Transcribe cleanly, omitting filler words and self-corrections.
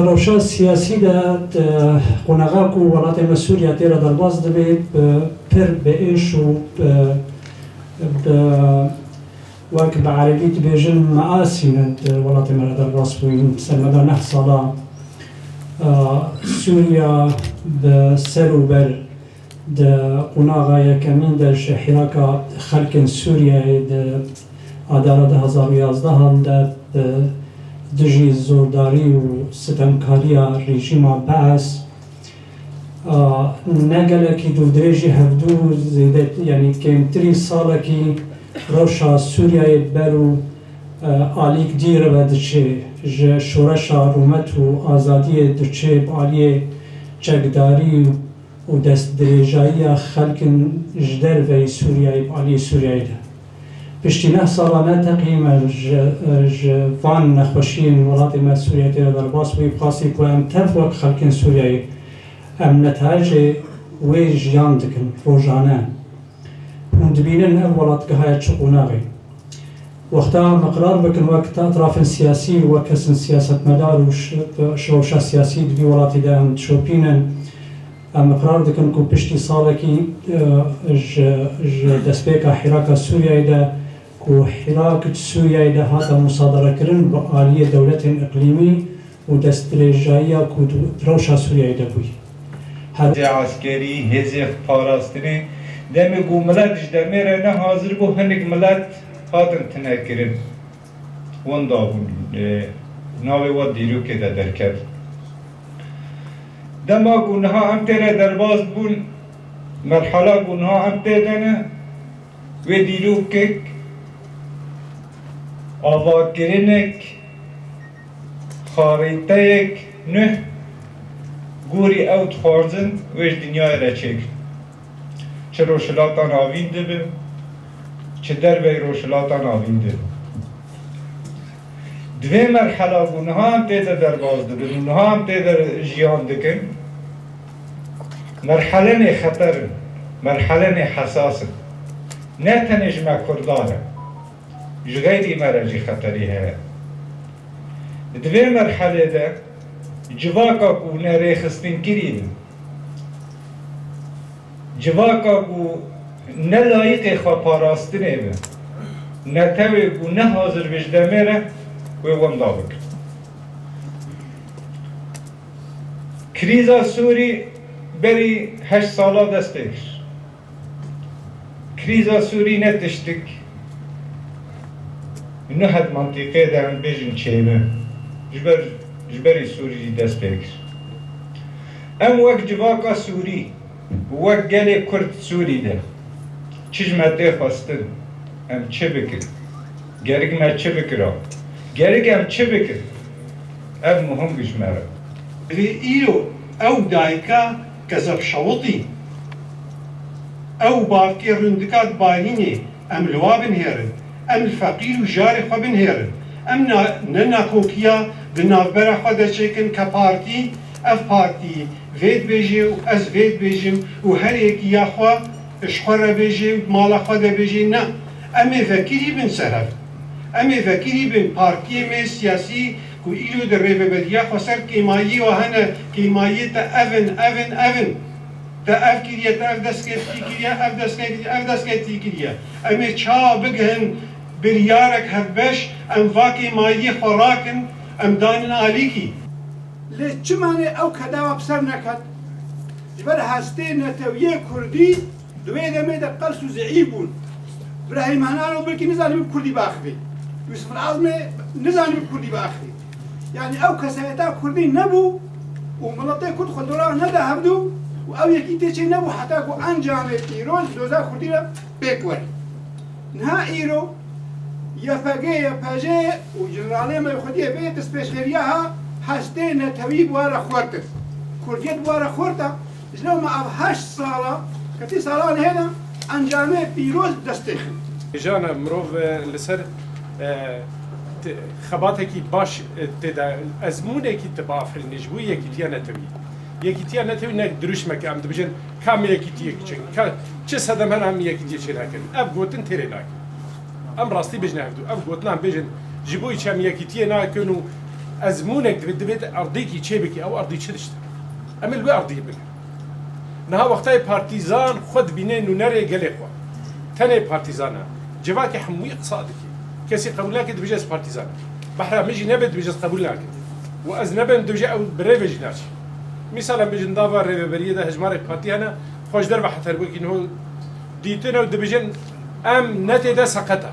روشا سیاسی دا قناغا کو ولات سوریا تیرا درباز دبید پر بإيش و وك بعربي تبيجن مآسي ولات مرا درباز بوين سلمدا 9 سالا سوريا بسلو بر دا قناغا يكمين دا حراكة خلق سوريا دا عدالة 2011 دا دژی زورداری و ستمکاری رژیم بعث نگلکی دو درجی هفدو زیده یعنی کمتری ساله کی روشا سوریای برو آلیک دیر و دچه شورش رومت و آزادی دچه آلی چکداری و دست درجایی خلق جدر و سوریای آلی سوریای ده پشتی 9 سالانه تقییم وان نخوشین ولات ما سوریه تیرا در باس بی بخاصی که ام تفوق خلقین سوریه ام نتایج وی جیان دکن روزانه اون دبینن ام ولات که های چقوناغی وقتا مقرار بکن وقت اطراف سیاسی و کسن سیاست مدار و شوشا سیاسی دبی ولاتی ده ام تشوپینن ام مقرار دکن که پشتی ساله کی دستپیکا حراکا سوریه ده که حراك سوريا ده هذا مصادرة كرن بآلية دولة إقليمي ودست رجاية که روشا سوريا ده بوي. هذا عسكري هزيف باراستني دم جو ملات جدمي رنا حاضر بو هنك ملات هاتن تنكرن وندابون ناوي ود ديرو كده دركت. دما گونها هم تیره درباز بون مرحله گونها هم تیدنه و دیرو که آواد گرینک خاریطه یک نه گوری اوت خارزن وش دنیای را چک چه روشلاتان آوین دبه چه در بی روشلاتان آوین دبه دوی مرحله گونها هم تیده درباز دبه گونها هم تیده جیان دکن مرحله خطر مرحله حساس نه تنج ما کرداره جغیری مرجی خطری ہے دوی مرحله ده جواکا کو نه ریخستین کرین جواکا کو نه لایق خواه پاراستنه به نه توی کو نه حاضر بجده میره و ومدا بکر کریزا سوری بری 8 سالا دست پیش کریزا سوری نتشتک نه حد منطقه درن بیجن چیمه جبری سوری دست پیش ام وقت جواکا سوری وقت گلی کرد سوری ده چجمته خواستن ام چه بکر گرگ ما چه بکرم گرگ ام چه بکر ام مهم گشمره ایرو او دایکا كذب شوطي او باكي رندكات بايني ام لوابن هيرن ام الفقير وجاري خو بن هيرن ام ننا كوكيا بنافبرا خدا شيكن كبارتي اف بارتي فيت بيجي و از فيت بيجم و هر يكي يا خوا اشخور بيجي و مالا خدا بيجي نا ام فكري بن سرف ام فكري بن بارتي مي سياسي کو ایلو در ریبه بدیا خسر کیمایی و هنه کیمایی تا اون تا اف کریه تا اف دست کریه اف دست کریه امی چا بگهن بریارک هفبش ام واقعی مایی خوراکن ام دانن آلیکی لی چمانه او کداو بسر نکد جبر هسته نتویه کردی دوی دمه دا قرص و زعیبون برای مهنانو بلکی نزانیم کردی باخوی یوسف العظمه نزانیم کردی باخوی يعني او كسايتا كردي نبو ومناطق كرد خضراء ندا هبدو او يكي تيشي نبو حتى كو انجام ايرون دوزا كردي لا بيكور نها ايرو يفاجي يفاجي وجنرالي ما يخدي بيت سبيشاليها حستي نتوي بوارا خورت كرديت بوارا خورتا شنو ما ابهاش صاله كتي صالان هنا انجام بيروز دستخ جانا مروف لسر خباتێکی باش تێدا ئەزمونێکی تبافرێنێ بوو یەکیتیان نەتەوی یەکیتیان نەتەوی نەک دروشمەکە ئەم دەبژێن کام یەکیتیەکچن چه سەدەم هەن ئەم یەکیتیە چێ ناکەن ئەف گوتن تێرێ ناکەن ئەم ڕاستی بژ ناکردو ئەم گوتنان بێژن ji بۆی چەم یەکیتیە ناکەن و ازمونك دبيت ارضيكي تشيبكي او ارضي تشدشت امل بي ارضي بك نها وقتاي بارتيزان خد بينين ونري قلقوا تاني بارتيزانا جواكي حموي اقتصادك كسي قبول لك دبجاز بارتيزان بحرا ميجي نبت بجاز قبول لك واز نبن دبجا او بريفج ناش مثلا بجن دافا ريفبريه ده هجمارك بارتي انا خوش دربه حتى بوكي انه ديتنا ودبجن ام نتي ده سقطه